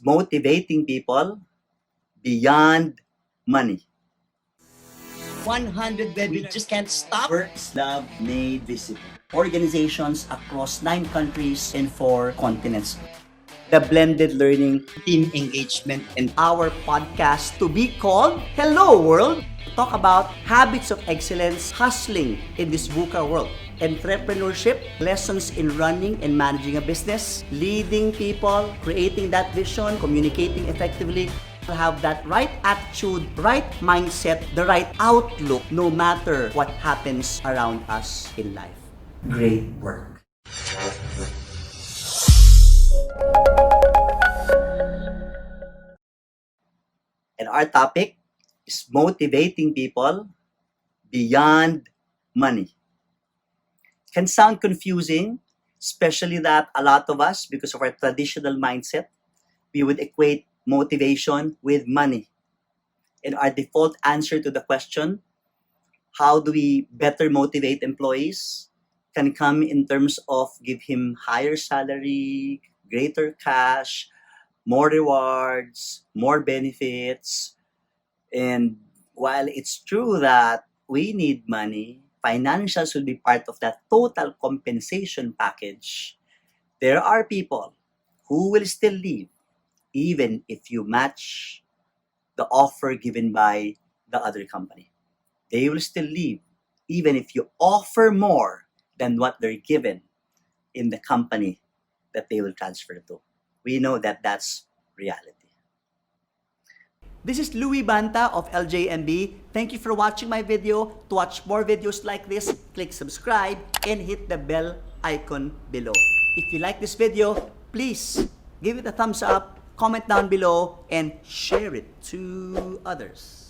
motivating people beyond money. 100 where we just can't stop. Work is love made visible. Organizations across 9 countries and 4 continents. The blended learning, Team engagement and our podcast to be called Hello World. Talk about habits of excellence, hustling in this VUCA world, entrepreneurship, lessons in running and managing a business, leading people, creating that vision, communicating effectively, have that right attitude, right mindset, the right outlook, no matter what happens around us in life. Great work. And our topic is motivating people beyond money. Can sound confusing, especially that a lot of us, because of our traditional mindset, we would equate motivation with money. And our default answer to the question, how do we better motivate employees, can come in terms of give him higher salary, greater cash, more rewards, more benefits. And while it's true that we need money, financials will be part of that total compensation package. There are people who will still leave even if you match the offer given by the other company. They will still leave even if you offer more than what they're given in the company that they will transfer to. We know that that's reality. This is Louis Banta of LJMB. Thank you for watching my video. To watch more videos like this, click subscribe and hit the bell icon below. If you like this video, please give it a thumbs up, comment down below, and share it to others.